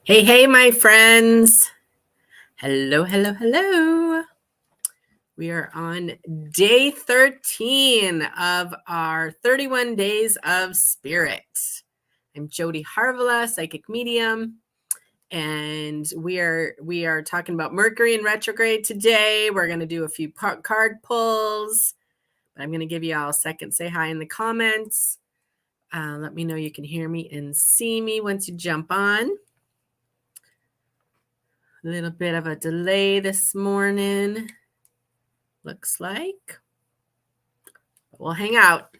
Hey, hey, my friends. Hello, hello, hello. We are on day 13 of our 31 Days of Spirit. I'm Jodie Harvala, psychic medium, and we are talking about Mercury in retrograde today. We're going to do a few card pulls, but I'm going to give you all a second. Say hi in the comments. Let me know you can hear me and see me once you jump on. A little bit of a delay this morning, looks like. But we'll hang out.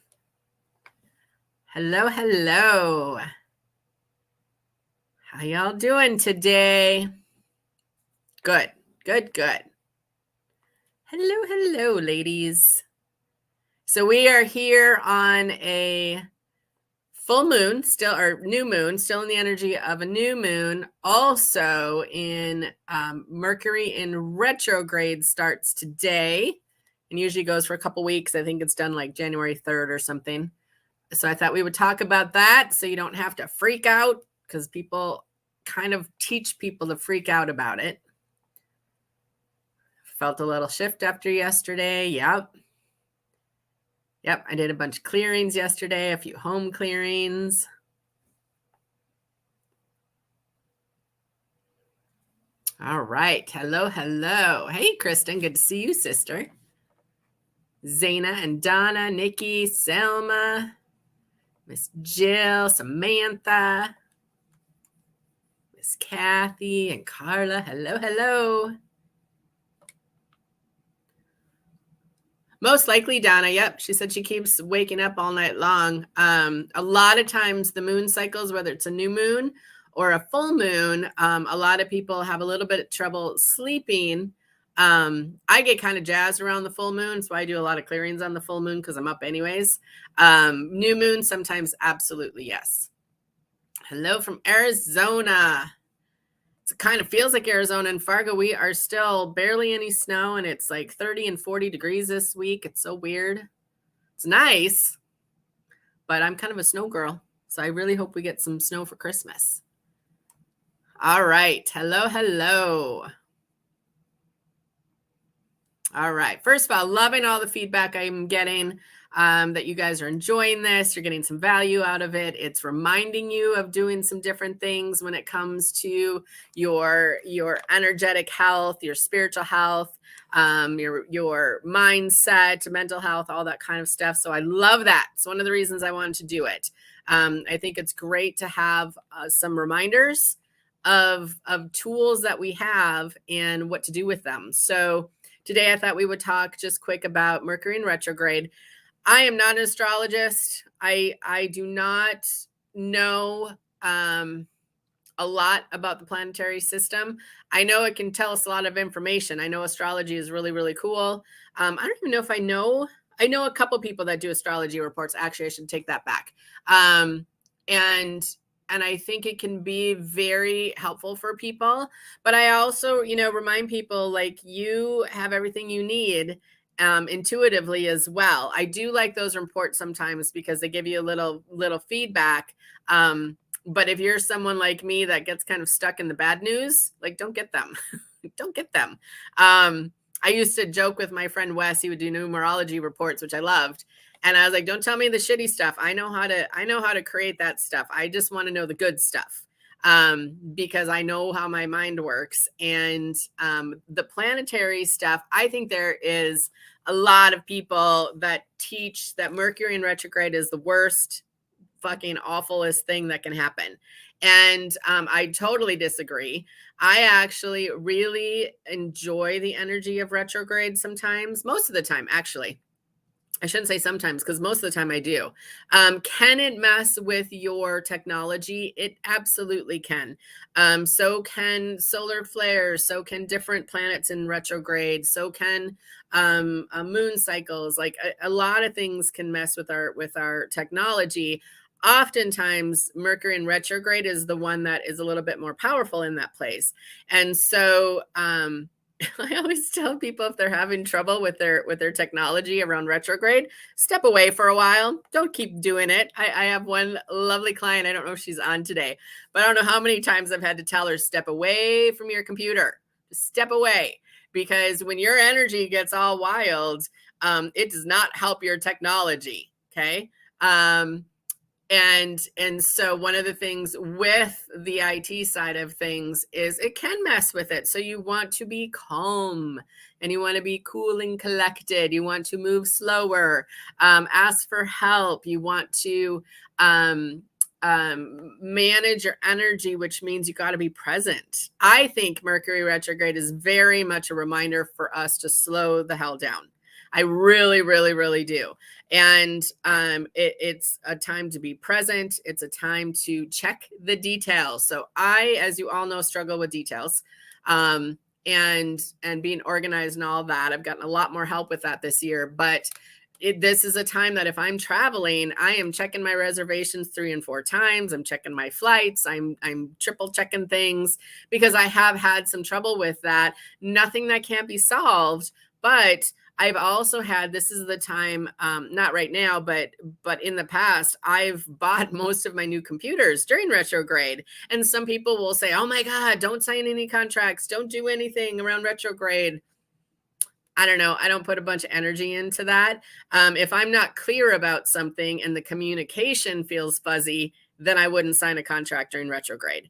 Hello, hello. How y'all doing today? Good, good, good. Hello, hello, ladies. So we are here on a full moon, still, or new moon, still in the energy of a new moon. Also in Mercury in retrograde starts today and usually goes for a couple weeks. I think it's done like January 3rd or something. So I thought we would talk about that so you don't have to freak out, because people kind of teach people to freak out about it. Felt a little shift after yesterday. Yep, I did a bunch of clearings yesterday, a few home clearings. All right. Hello, hello. Hey, Kristen. Good to see you, sister. Zaina and Donna, Nikki, Selma, Miss Jill, Samantha, Miss Kathy, and Carla. Hello, hello. Most likely Donna. Yep. She said she keeps waking up all night long. A lot of times the moon cycles, whether it's a new moon or a full moon, a lot of people have a little bit of trouble sleeping. I get kind of jazzed around the full moon, so I do a lot of clearings on the full moon because I'm up anyways. New moon, sometimes absolutely yes. Hello from Arizona. It kind of feels like Arizona and Fargo. We are still barely any snow, and it's like 30 and 40 degrees this week. It's so weird. It's nice, but I'm kind of a snow girl, so I really hope we get some snow for Christmas. All right. Hello, hello. All right. First of all, loving all the feedback I'm getting, that you guys are enjoying this. You're getting some value out of it. It's reminding you of doing some different things when it comes to your energetic health, your spiritual health, your mindset, mental health, all that kind of stuff. So I love that. It's one of the reasons I wanted to do it. I think it's great to have some reminders of tools that we have and what to do with them. So today I thought we would talk just quick about Mercury in retrograde. I am not an astrologist. I do not know a lot about the planetary system. I know it can tell us a lot of information. I know astrology is really, really cool. I don't even know if I know a couple people that do astrology reports. Actually, I should take that back. And I think it can be very helpful for people. But I also, remind people, like, you have everything you need intuitively as well. I do like those reports sometimes because they give you a little feedback. But if you're someone like me that gets kind of stuck in the bad news, like, don't get them. Don't get them. I used to joke with my friend Wes. He would do numerology reports, which I loved. And I was like, don't tell me the shitty stuff. I know how to create that stuff. I just want to know the good stuff, because I know how my mind works. And the planetary stuff, I think there is a lot of people that teach that Mercury in retrograde is the worst, fucking awfulest thing that can happen. And I totally disagree. I actually really enjoy the energy of retrograde sometimes, most of the time, actually. I shouldn't say sometimes, because most of the time I do. Can it mess with your technology? It absolutely can. So can solar flares. So can different planets in retrograde. So can moon cycles. Like a lot of things can mess with our technology. Oftentimes, Mercury in retrograde is the one that is a little bit more powerful in that place. And so I always tell people if they're having trouble with their technology around retrograde, step away for a while. Don't keep doing it. I have one lovely client. I don't know if she's on today, but I don't know how many times I've had to tell her, step away from your computer. Just step away. Because when your energy gets all wild, it does not help your technology. Okay. And so one of the things with the IT side of things is it can mess with it. So you want to be calm and you want to be cool and collected. You want to move slower, ask for help. You want to manage your energy, which means you got to be present. I think Mercury retrograde is very much a reminder for us to slow the hell down. I really, really, really do. And it's a time to be present. It's a time to check the details. So I, as you all know, struggle with details, and being organized and all that. I've gotten a lot more help with that this year. But this is a time that if I'm traveling, I am checking my reservations 3 and 4 times. I'm checking my flights. I'm triple checking things because I have had some trouble with that. Nothing that can't be solved, but I've also had, this is the time, not right now, but in the past, I've bought most of my new computers during retrograde. And some people will say, oh my God, don't sign any contracts. Don't do anything around retrograde. I don't know. I don't put a bunch of energy into that. If I'm not clear about something and the communication feels fuzzy, then I wouldn't sign a contract during retrograde.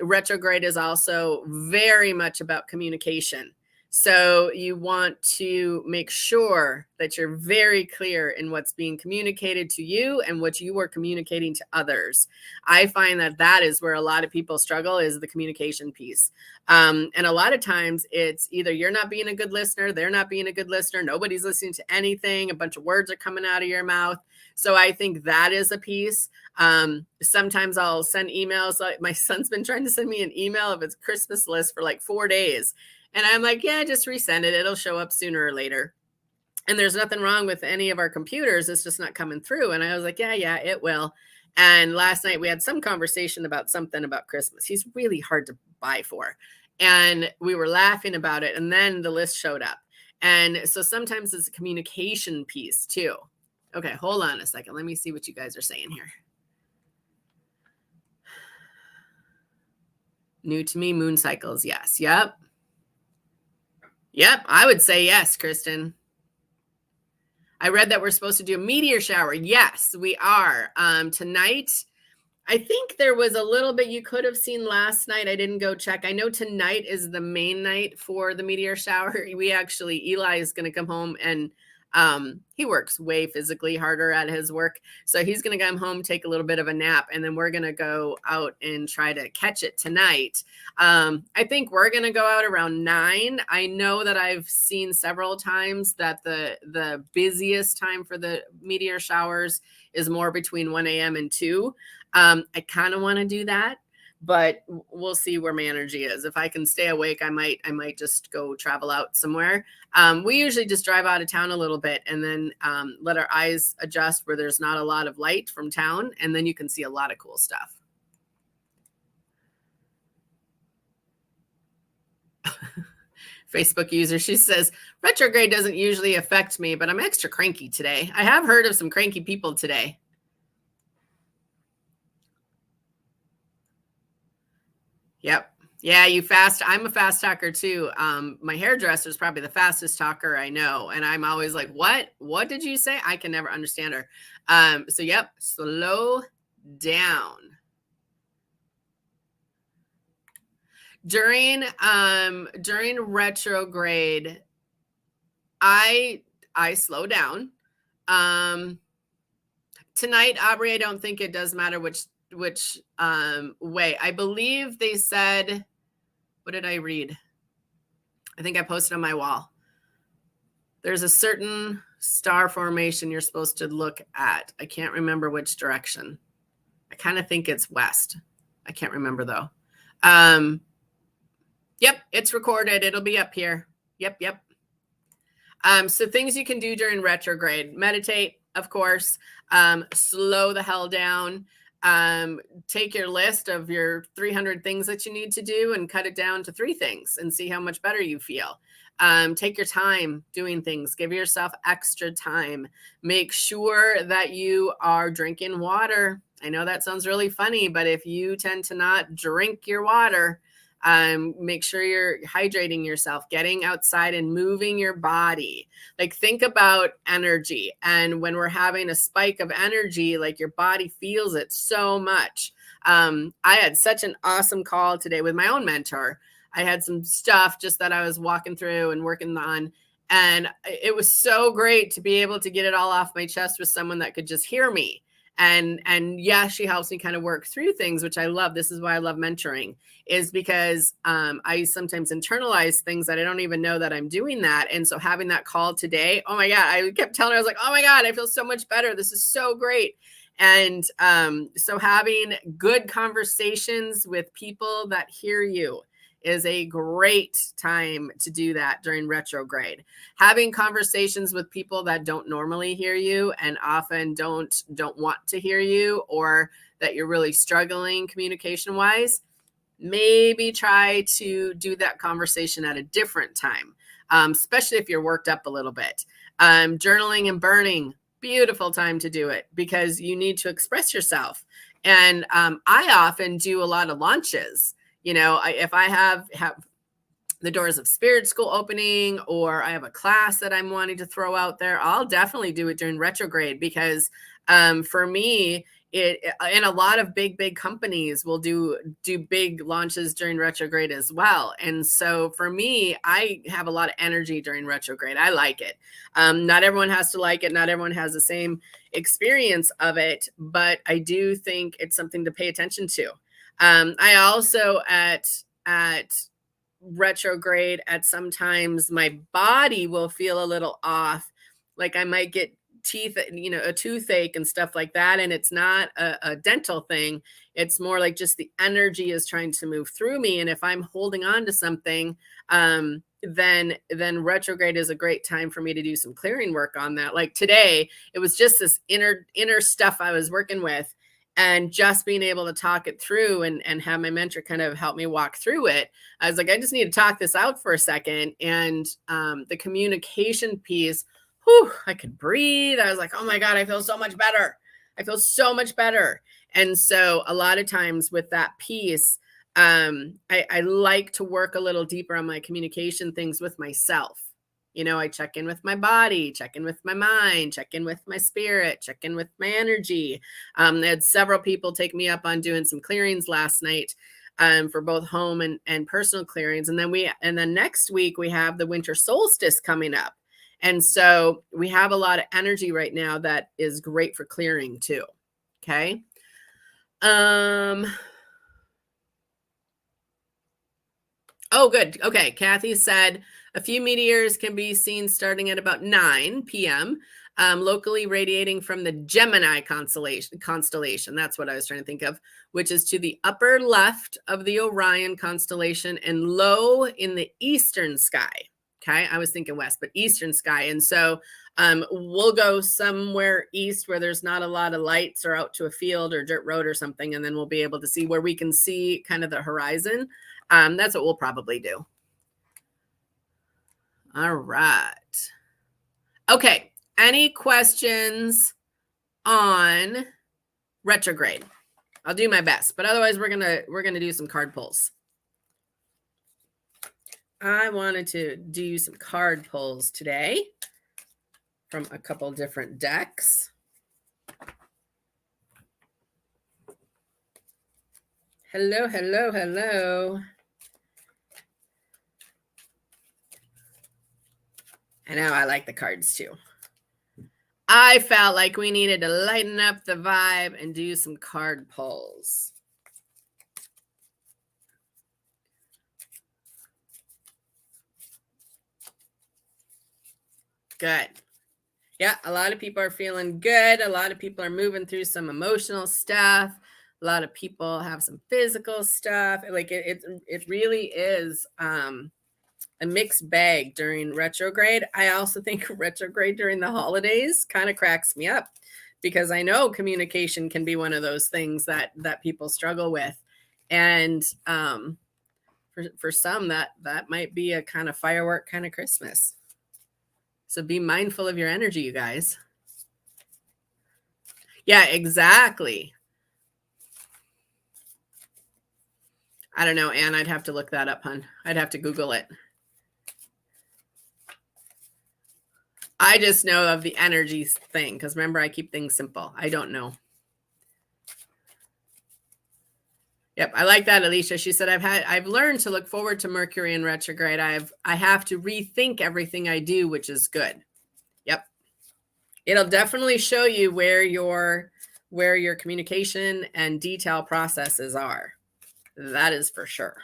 Retrograde is also very much about communication. So you want to make sure that you're very clear in what's being communicated to you and what you are communicating to others. I find that that is where a lot of people struggle, is the communication piece. And a lot of times it's either you're not being a good listener, they're not being a good listener, nobody's listening to anything, a bunch of words are coming out of your mouth. So I think that is a piece. Sometimes I'll send emails. Like my son's been trying to send me an email of his Christmas list for like 4 days. And I'm like, yeah, just resend it. It'll show up sooner or later. And there's nothing wrong with any of our computers. It's just not coming through. And I was like, yeah, it will. And last night we had some conversation about something about Christmas. He's really hard to buy for. And we were laughing about it. And then the list showed up. And so sometimes it's a communication piece too. Okay, hold on a second. Let me see what you guys are saying here. New to me, moon cycles. Yes. Yep. I would say yes, Kristen. I read that we're supposed to do a meteor shower. Yes, we are. Tonight, I think there was a little bit you could have seen last night. I didn't go check. I know tonight is the main night for the meteor shower. Eli is going to come home and he works way physically harder at his work. So he's going to come home, take a little bit of a nap, and then we're going to go out and try to catch it tonight. I think we're going to go out around 9. I know that I've seen several times that the busiest time for the meteor showers is more between 1 a.m. and 2. I kind of want to do that, but we'll see where my energy is. If I can stay awake, I might just go travel out somewhere. We usually just drive out of town a little bit and then let our eyes adjust where there's not a lot of light from town. And then you can see a lot of cool stuff. Facebook user, she says, retrograde doesn't usually affect me, but I'm extra cranky today. I have heard of some cranky people today. Yep. Yeah, you fast. I'm a fast talker too. My hairdresser is probably the fastest talker I know. And I'm always like, what did you say? I can never understand her. So yep, slow down. During retrograde, I slow down. Tonight, Aubrey, I don't think it does matter which way. I believe they said, what did I read? I think I posted on my wall. There's a certain star formation you're supposed to look at. I can't remember which direction. I kind of think it's west. I can't remember though. Yep, it's recorded. It'll be up here. Yep. So things you can do during retrograde: meditate, of course, slow the hell down. take your list of your 300 things that you need to do and cut it down to 3 things and see how much better you feel. Take your time doing things. Give yourself extra time. Make sure that you are drinking water. I know that sounds really funny, but if you tend to not drink your water, make sure you're hydrating yourself, getting outside and moving your body. Like, think about energy. And when we're having a spike of energy, like, your body feels it so much. I had such an awesome call today with my own mentor. I had some stuff just that I was walking through and working on. And it was so great to be able to get it all off my chest with someone that could just hear me. And yeah, she helps me kind of work through things, which I love. This is why I love mentoring, is because I sometimes internalize things that I don't even know that I'm doing that. And so having that call today, oh my God, I kept telling her, I was like, oh my God, I feel so much better. This is so great. And so having good conversations with people that hear you is a great time to do that during retrograde. Having conversations with people that don't normally hear you and often don't want to hear you, or that you're really struggling communication wise, maybe try to do that conversation at a different time, especially if you're worked up a little bit. Journaling and burning, beautiful time to do it because you need to express yourself. And I often do a lot of launches. You know, if I have the Doors of Spirit School opening, or I have a class that I'm wanting to throw out there, I'll definitely do it during retrograde because for me, and a lot of big companies will do big launches during retrograde as well. And so for me, I have a lot of energy during retrograde. I like it. Not everyone has to like it. Not everyone has the same experience of it, but I do think it's something to pay attention to. I also at retrograde, at sometimes my body will feel a little off. Like I might get teeth, a toothache and stuff like that. And it's not a dental thing. It's more like just the energy is trying to move through me. And if I'm holding on to something, then retrograde is a great time for me to do some clearing work on that. Like today, it was just this inner stuff I was working with. And just being able to talk it through and have my mentor kind of help me walk through it. I was like, I just need to talk this out for a second. And the communication piece, I could breathe. I was like, oh my God, I feel so much better. I feel so much better. And so a lot of times with that piece, I like to work a little deeper on my communication things with myself. You know, I check in with my body, check in with my mind, check in with my spirit, check in with my energy. I had several people take me up on doing some clearings last night for both home and personal clearings. And then next week we have the winter solstice coming up. And so we have a lot of energy right now that is great for clearing too. Okay. Oh, good. Okay. Kathy said a few meteors can be seen starting at about 9 p.m. Locally radiating from the Gemini constellation. That's what I was trying to think of, which is to the upper left of the Orion constellation and low in the eastern sky. Okay. I was thinking west, but eastern sky. And so we'll go somewhere east where there's not a lot of lights, or out to a field or dirt road or something. And then we'll be able to see where we can see kind of the horizon. That's what we'll probably do. All right. Okay. Any questions on retrograde? I'll do my best, but otherwise we're gonna do some card pulls. I wanted to do some card pulls today from a couple different decks. Hello, hello, hello. I know, I like the cards too. I felt like we needed to lighten up the vibe and do some card pulls. Good. Yeah, a lot of people are feeling good. A lot of people are moving through some emotional stuff. A lot of people have some physical stuff. Like it really is a mixed bag during retrograde. I also think retrograde during the holidays kind of cracks me up because I know communication can be one of those things that people struggle with. And for some, that might be a kind of firework kind of Christmas. So be mindful of your energy, you guys. Yeah, exactly. I don't know, Anne. I'd have to look that up, hon. I'd have to Google it. I just know of the energy thing because remember, I keep things simple. I don't know. Yep, I like that, Alicia. She said, I've learned to look forward to Mercury in retrograde. I have to rethink everything I do, which is good. Yep. It'll definitely show you where your communication and detail processes are. That is for sure.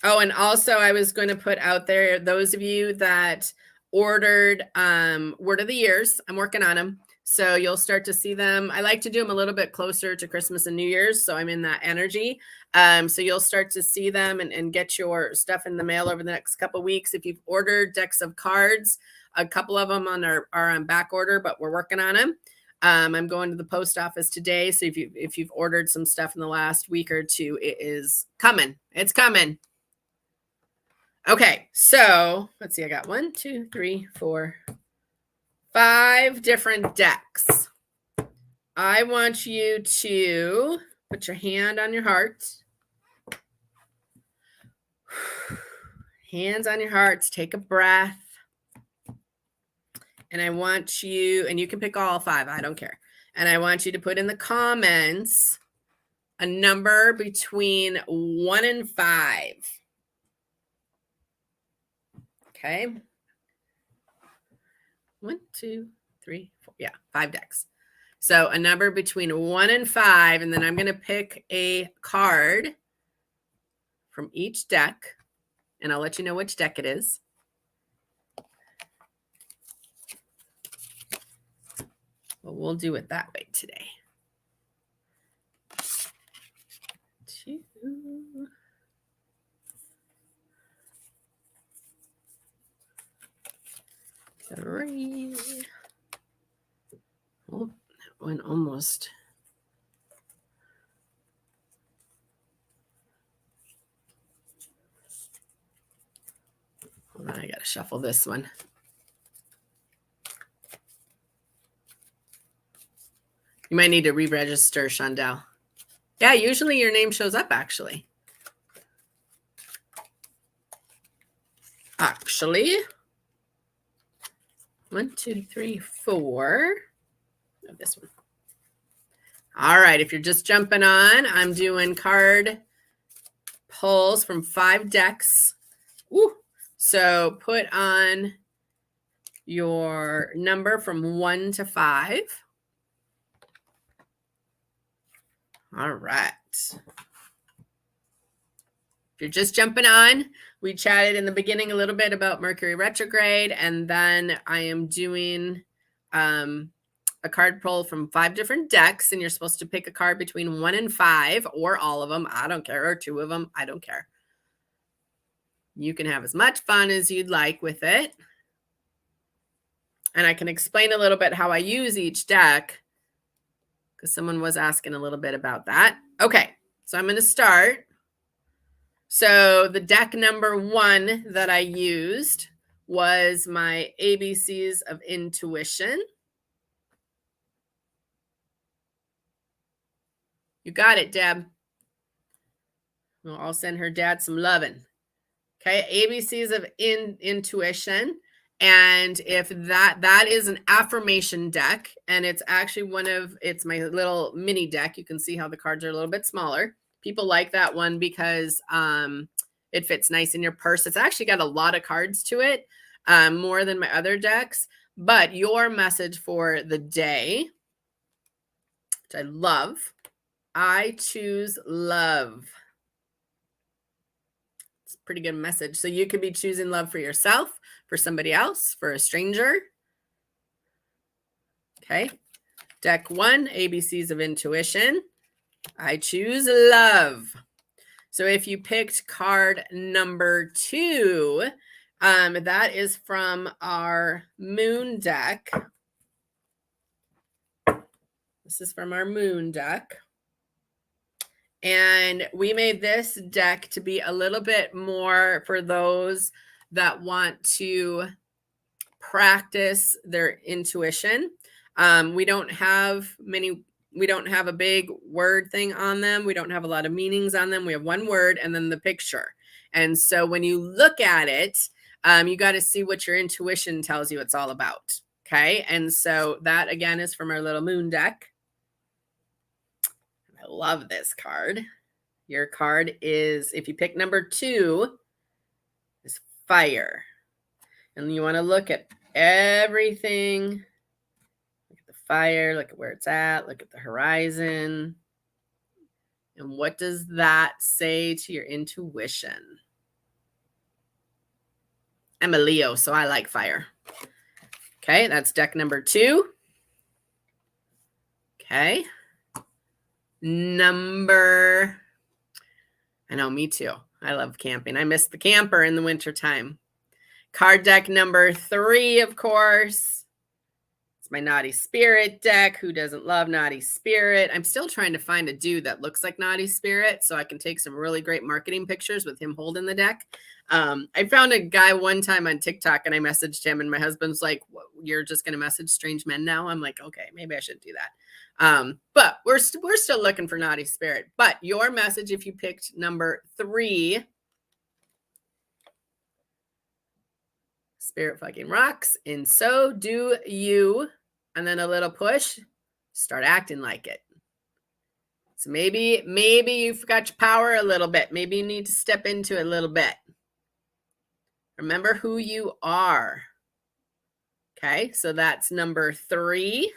Oh, and also I was going to put out there, those of you that ordered Word of the Years, I'm working on them. So you'll start to see them. I like to do them a little bit closer to Christmas and New Year's. So I'm in that energy. So you'll start to see them and get your stuff in the mail over the next couple of weeks. If you've ordered decks of cards, a couple of them are on back order, but we're working on them. I'm going to the post office today. So if you've ordered some stuff in the last week or two, it is coming. It's coming. Okay, so let's see. I got 1, 2, 3, 4, 5 different decks. I want you to put your hand on your heart. Hands on your hearts. Take a breath. And I want you, and you can pick all 5. I don't care. And I want you to put in the comments a number between 1 and 5. Okay. 1, 2, 3, 4. Yeah, 5 decks. So a number between 1 and 5, and then I'm going to pick a card from each deck, and I'll let you know which deck it is. Well, we'll do it that way today. 2, 3. Oh, that one almost. Hold on, I got to shuffle this one. You might need to re-register, Shondell. Yeah, usually your name shows up, actually. Actually. 1, 2, 3, 4. Oh, this one. All right, if you're just jumping on, I'm doing card pulls from 5 decks. Woo. So put on your number from 1 to 5. All right. If you're just jumping on, we chatted in the beginning a little bit about Mercury retrograde, and then I am doing a card pull from 5 different decks, and you're supposed to pick a card between 1 and 5, or all of them. I don't care, or 2 of them. I don't care. You can have as much fun as you'd like with it. And I can explain a little bit how I use each deck, because someone was asking a little bit about that. Okay, so I'm going to start. So the deck number 1 that I used was my ABCs of Intuition. You got it, Deb. Well, I'll send her dad some loving. Okay, ABCs of Intuition. And if that is an affirmation deck, and it's actually it's my little mini deck. You can see how the cards are a little bit smaller. People like that one because it fits nice in your purse. It's actually got a lot of cards to it, more than my other decks. But your message for the day, which I love, I choose love. It's a pretty good message. So you could be choosing love for yourself, for somebody else, for a stranger. Okay. Deck 1, ABCs of Intuition. I choose love. So if you picked card number 2, That is from our moon deck. This is from our moon deck. And we made this deck to be a little bit more for those that want to practice their intuition. We don't have a big word thing on them. We don't have a lot of meanings on them. We have one word and then the picture. And so when you look at it, you got to see what your intuition tells you it's all about. Okay. And so that again is from our little moon deck. I love this card. Your card is, if you pick number 2, is fire. And you want to look at everything. Look at the fire, look at where it's at, look at the horizon. And what does that say to your intuition? I'm a Leo, so I like fire. Okay, that's deck number 2. Okay. I know, me too. I love camping. I miss the camper in the wintertime. Card deck number 3, of course. It's my Naughty Spirit deck. Who doesn't love Naughty Spirit? I'm still trying to find a dude that looks like Naughty Spirit so I can take some really great marketing pictures with him holding the deck. I found a guy one time on TikTok and I messaged him and my husband's like, you're just going to message strange men now? I'm like, okay, maybe I should do that. But we're still looking for Naughty Spirit. But your message, if you picked number 3, Spirit fucking rocks, and so do you. And then a little push, start acting like it. So maybe you forgot your power a little bit. Maybe you need to step into it a little bit. Remember who you are. Okay, so that's number 3.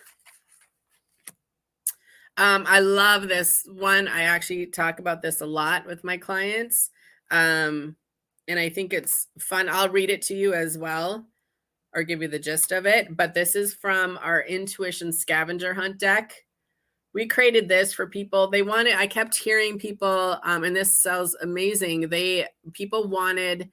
I love this one. I actually talk about this a lot with my clients. And I think it's fun. I'll read it to you as well or give you the gist of it. But this is from our Intuition Scavenger Hunt deck. We created this for people. I kept hearing people, and this sounds amazing. People wanted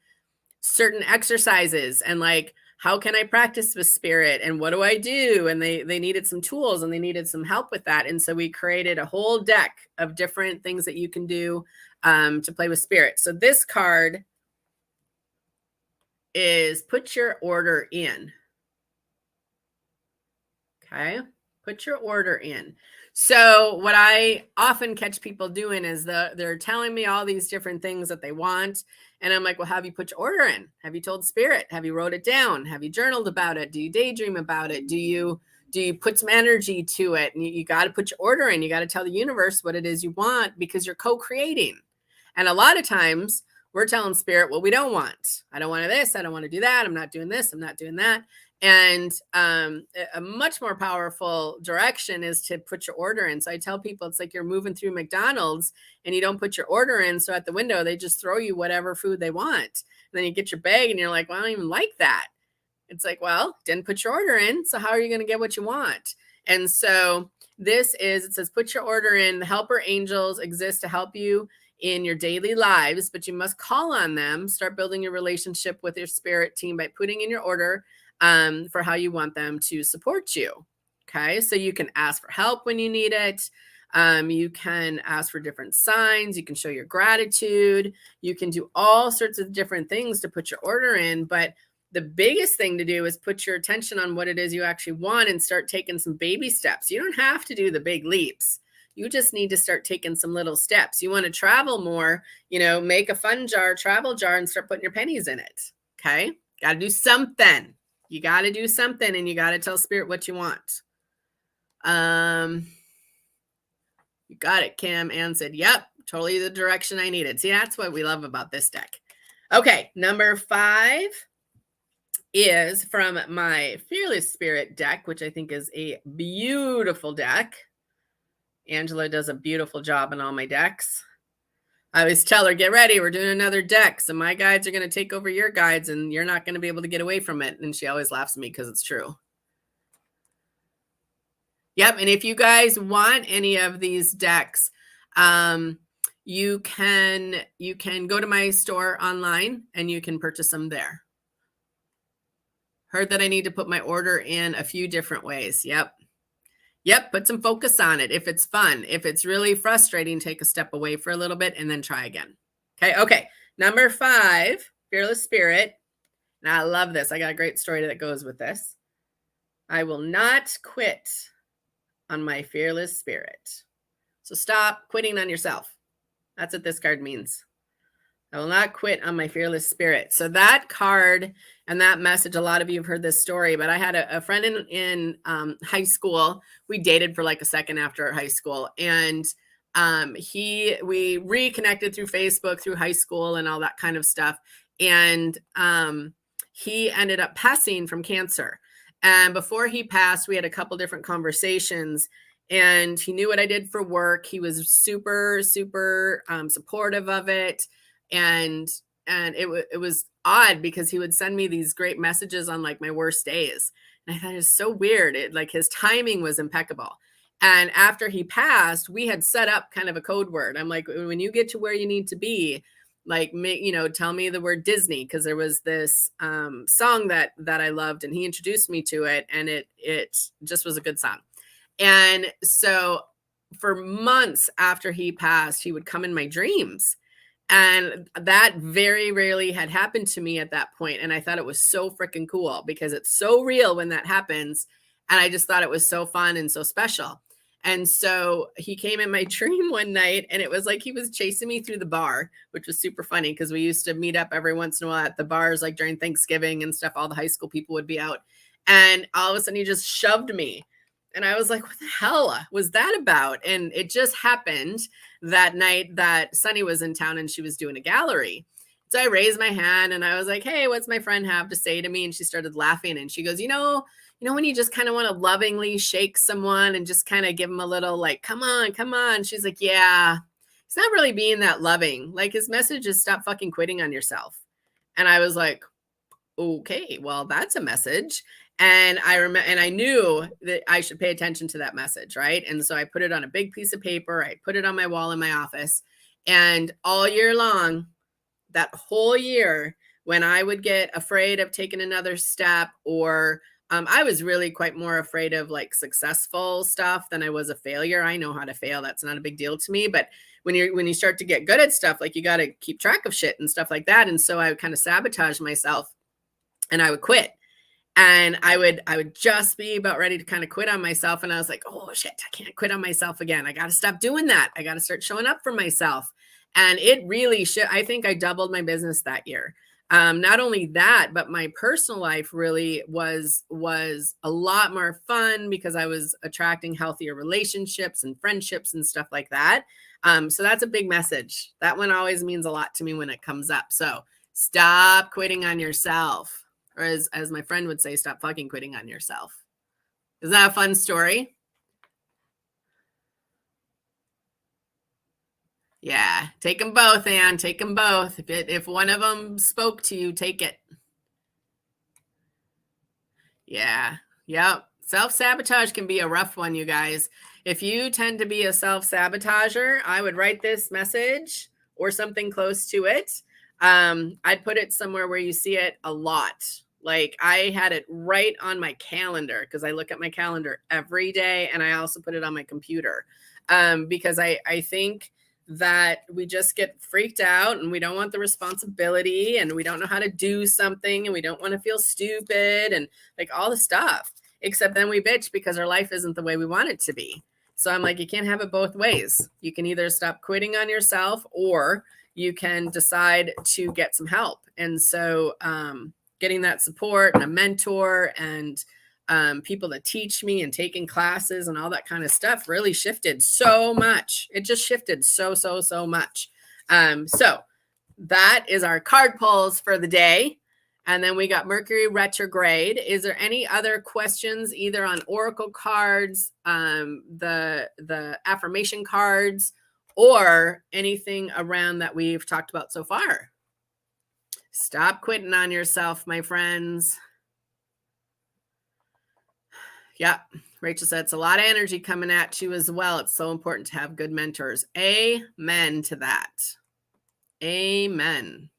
certain exercises and like, how can I practice with spirit and what do I do? And they needed some tools and they needed some help with that. And so we created a whole deck of different things that you can do to play with spirit. So this card is put your order in. Okay, put your order in. So what I often catch people doing is they're telling me all these different things that they want. And I'm like, well, have you put your order in? Have you told spirit? Have you wrote it down? Have you journaled about it? Do you daydream about it? Do you put some energy to it? And you got to put your order in. You got to tell the universe what it is you want because you're co-creating. And a lot of times we're telling spirit what we don't want. I don't want this. I don't want to do that. I'm not doing this. I'm not doing that. And a much more powerful direction is to put your order in. So I tell people it's like you're moving through McDonald's and you don't put your order in. So at the window, they just throw you whatever food they want. And then you get your bag and you're like, well, I don't even like that. It's like, well, didn't put your order in. So how are you going to get what you want? And so it says, put your order in. The helper angels exist to help you in your daily lives, but you must call on them. Start building your relationship with your spirit team by putting in your order for how you want them to support you. Okay, so you can ask for help when you need it. You can ask for different signs. You can show your gratitude. You can do all sorts of different things to put your order in. But the biggest thing to do is put your attention on what it is you actually want and start taking some baby steps. You don't have to do the big leaps. You just need to start taking some little steps. You want to travel more, make a fun travel jar and start putting your pennies in it. Okay, got to do something. You got to do something and you got to tell spirit what you want. You got it, Kim. Ann said, yep, totally the direction I needed. See, that's what we love about this deck. Okay, number 5 is from my Fearless Spirit deck, which I think is a beautiful deck. Angela does a beautiful job on all my decks. I always tell her, get ready. We're doing another deck. So my guides are going to take over your guides and you're not going to be able to get away from it. And she always laughs at me because it's true. Yep. And if you guys want any of these decks, you can go to my store online and you can purchase them there. Heard that I need to put my order in a few different ways. Yep. Put some focus on it. If it's fun, if it's really frustrating, take a step away for a little bit and then try again. Okay. Number 5, fearless spirit. Now I love this. I got a great story that goes with this. I will not quit on my fearless spirit. So stop quitting on yourself. That's what this card means. I will not quit on my fearless spirit. So that card and that message, a lot of you have heard this story, but I had a friend in high school. We dated for like a second after high school. And we reconnected through Facebook, through high school and all that kind of stuff. And he ended up passing from cancer. And before he passed, we had a couple different conversations. And he knew what I did for work. He was super, super supportive of it. And it was odd because he would send me these great messages on like my worst days. And I thought it was so weird. Like his timing was impeccable. And after he passed, we had set up kind of a code word. I'm like, when you get to where you need to be, like, tell me the word Disney, because there was this song that I loved, and he introduced me to it, and it just was a good song. And so for months after he passed, he would come in my dreams. And that very rarely had happened to me at that point. And I thought it was so freaking cool because it's so real when that happens. And I just thought it was so fun and so special. And so he came in my dream one night, and it was like he was chasing me through the bar, which was super funny because we used to meet up every once in a while at the bars, like during Thanksgiving and stuff. All the high school people would be out. And all of a sudden he just shoved me. And I was like, what the hell was that about? And it just happened that night that Sunny was in town and she was doing a gallery. So I raised my hand and I was like, hey, what's my friend have to say to me? And she started laughing and she goes, you know, when you just kind of want to lovingly shake someone and just kind of give them a little like, come on. She's like, yeah, he's not really being that loving. Like his message is stop fucking quitting on yourself. And I was like, okay, well, that's a message. And I knew that I should pay attention to that message, right? And so I put it on a big piece of paper. I put it on my wall in my office. And all year long, that whole year, when I would get afraid of taking another step, or I was really quite more afraid of like successful stuff than I was a failure. I know how to fail. That's not a big deal to me. But when you start to get good at stuff, like you got to keep track of shit and stuff like that. And so I would kind of sabotage myself and I would quit. And I would just be about ready to kind of quit on myself. And I was like, oh shit, I can't quit on myself again. I got to stop doing that. I got to start showing up for myself. And it really I think I doubled my business that year. Not only that, but my personal life really was a lot more fun because I was attracting healthier relationships and friendships and stuff like that. So that's a big message. That one always means a lot to me when it comes up. So stop quitting on yourself. Or as my friend would say, stop fucking quitting on yourself. Is that a fun story? Yeah, take them both, Anne. Take them both. If one of them spoke to you, take it. Yeah, yep. Self-sabotage can be a rough one, you guys. If you tend to be a self-sabotager, I would write this message or something close to it. I'd put it somewhere where you see it a lot. Like I had it right on my calendar because I look at my calendar every day, and I also put it on my computer because I think that we just get freaked out and we don't want the responsibility and we don't know how to do something and we don't want to feel stupid and like all the stuff, except then we bitch because our life isn't the way we want it to be. So I'm like, you can't have it both ways. You can either stop quitting on yourself or you can decide to get some help. And so getting that support and a mentor and people to teach me and taking classes and all that kind of stuff really shifted so much. It just shifted so much. So that is our card pulls for the day. And then we got Mercury retrograde. Is there any other questions either on oracle cards, the affirmation cards, or anything around that we've talked about so far? Stop quitting on yourself, my friends. Yeah, Rachel said it's a lot of energy coming at you as well. It's so important to have good mentors. Amen to that. Amen.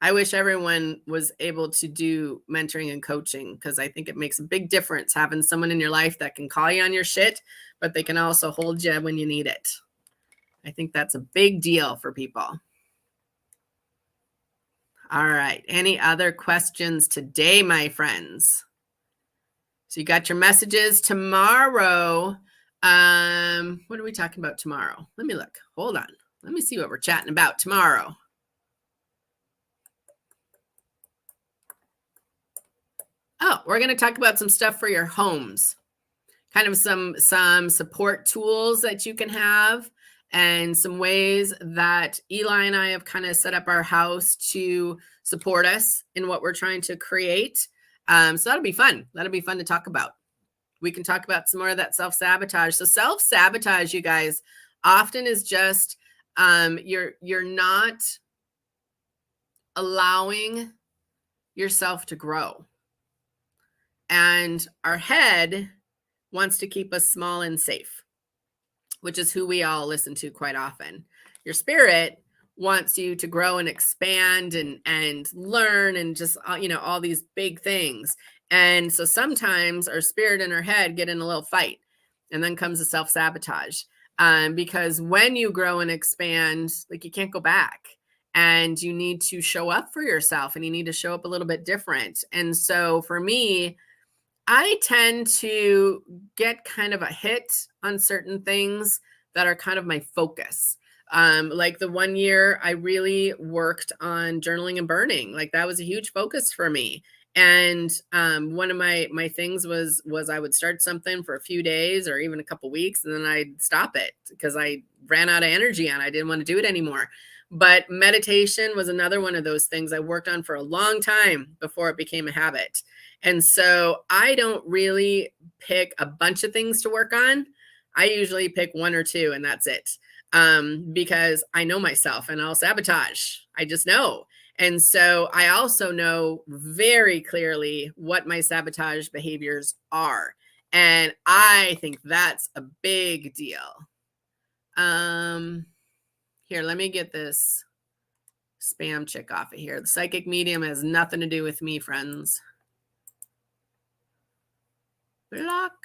I wish everyone was able to do mentoring and coaching because I think it makes a big difference having someone in your life that can call you on your shit, but they can also hold you when you need it. I think that's a big deal for people. All right. Any other questions today, my friends? So you got your messages tomorrow. What are we talking about tomorrow? Let me look. Hold on. Let me see what we're chatting about tomorrow. Oh, we're going to talk about some stuff for your homes. Kind of some support tools that you can have and some ways that Eli and I have kind of set up our house to support us in what we're trying to create. So that'll be fun. That'll be fun to talk about. We can talk about some more of that self-sabotage. So self-sabotage, you guys, often is just you're not allowing yourself to grow. And our head wants to keep us small and safe, which is who we all listen to quite often. Your spirit wants you to grow and expand and learn and just, all these big things. And so sometimes our spirit and our head get in a little fight, and then comes the self-sabotage. Because when you grow and expand, like, you can't go back, and you need to show up for yourself, and you need to show up a little bit different. And so for me, I tend to get kind of a hit on certain things that are kind of my focus. Like the one year I really worked on journaling and burning. Like, that was a huge focus for me. And one of my things was I would start something for a few days or even a couple weeks, and then I'd stop it because I ran out of energy and I didn't want to do it anymore. But meditation was another one of those things I worked on for a long time before it became a habit. And so I don't really pick a bunch of things to work on. I usually pick one or two, and that's it. Because I know myself and I'll sabotage. I just know. And so I also know very clearly what my sabotage behaviors are. And I think that's a big deal. Here, let me get this spam chick off of here. The psychic medium has nothing to do with me, friends. Block.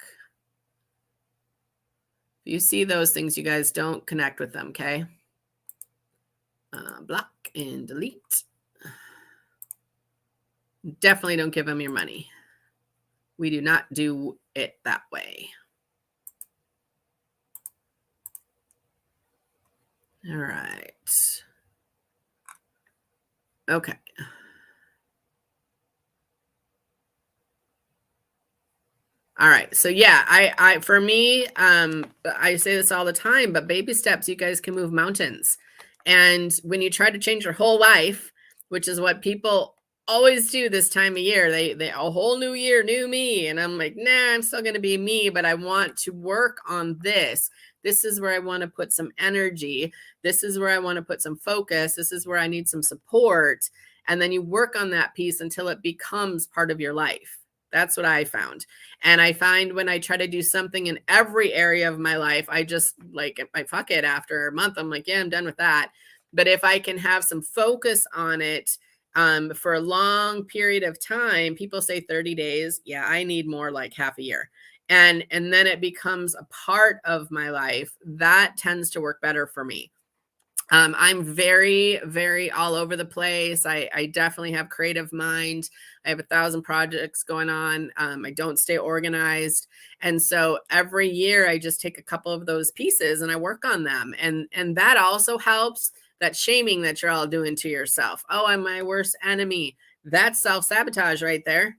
If you see those things, you guys don't connect with them, okay? Block and delete. Definitely don't give them your money. We do not do it that way. All right. Okay. All right. So yeah, I for me, I say this all the time, but baby steps, you guys can move mountains. And when you try to change your whole life, which is what people always do this time of year, they a whole new year, new me. And I'm like, nah, I'm still gonna be me, but I want to work on this. This is where I want to put some energy. This is where I want to put some focus. This is where I need some support. And then you work on that piece until it becomes part of your life. That's what I found. And I find when I try to do something in every area of my life, I just like, I fuck it after a month. I'm like, yeah, I'm done with that. But if I can have some focus on it for a long period of time, people say 30 days. Yeah, I need more, like half a year. And then it becomes a part of my life. That tends to work better for me. I'm very, very all over the place. I definitely have creative mind. I have 1,000 projects going on. I don't stay organized. And so every year I just take a couple of those pieces and I work on them. And that also helps. That shaming that you're all doing to yourself. Oh, I'm my worst enemy. That's self-sabotage right there.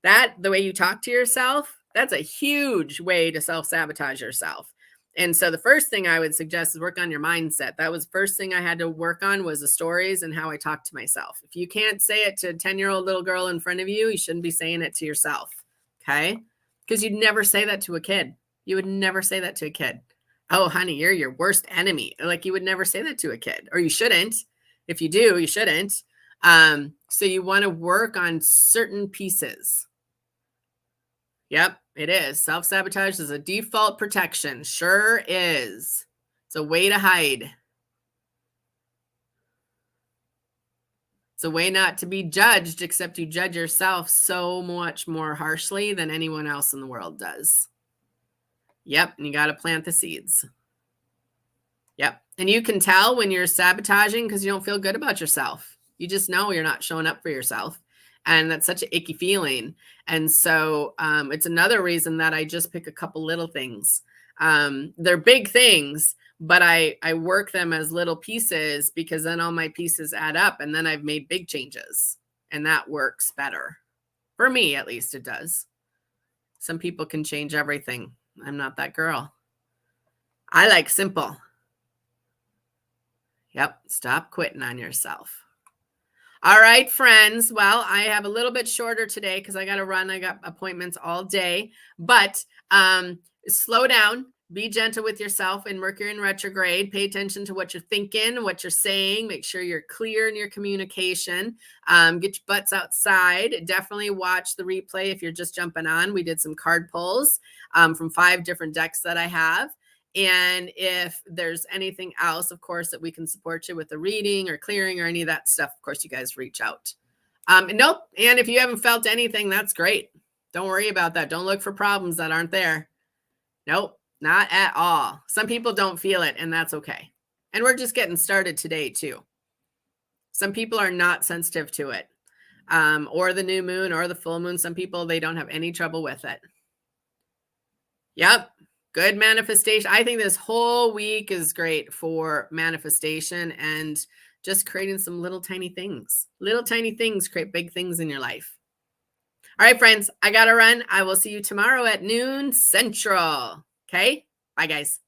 The way you talk to yourself, that's a huge way to self-sabotage yourself. And so the first thing I would suggest is work on your mindset. That was the first thing I had to work on, was the stories and how I talk to myself. If you can't say it to a 10-year-old little girl in front of you, you shouldn't be saying it to yourself. Okay? Because you'd never say that to a kid. You would never say that to a kid. Oh, honey, you're your worst enemy. Like, you would never say that to a kid, or you shouldn't. If you do, you shouldn't. So you want to work on certain pieces. Yep, it is. Self-sabotage is a default protection. Sure is. It's a way to hide. It's a way not to be judged, except you judge yourself so much more harshly than anyone else in the world does. Yep, and you got to plant the seeds. Yep. And you can tell when you're sabotaging because you don't feel good about yourself. You just know you're not showing up for yourself. And that's such an icky feeling. And so it's another reason that I just pick a couple little things. They're big things, but I work them as little pieces because then all my pieces add up and then I've made big changes. And that works better. For me, at least it does. Some people can change everything. I'm not that girl. I like simple. Yep. Stop quitting on yourself. All right, friends. Well, I have a little bit shorter today because I got to run. I got appointments all day, but slow down, be gentle with yourself in Mercury in retrograde. Pay attention to what you're thinking, what you're saying. Make sure you're clear in your communication. Get your butts outside. Definitely watch the replay if you're just jumping on. We did some card pulls from 5 different decks that I have. And if there's anything else, of course, that we can support you with the reading or clearing or any of that stuff, of course, you guys reach out. Nope. And if you haven't felt anything, that's great. Don't worry about that. Don't look for problems that aren't there. Nope, not at all. Some people don't feel it, and that's okay. And we're just getting started today, too. Some people are not sensitive to it, or the new moon or the full moon. Some people, they don't have any trouble with it. Yep. Good manifestation. I think this whole week is great for manifestation and just creating some little tiny things. Little tiny things create big things in your life. All right, friends, I got to run. I will see you tomorrow at noon Central. Okay? Bye, guys.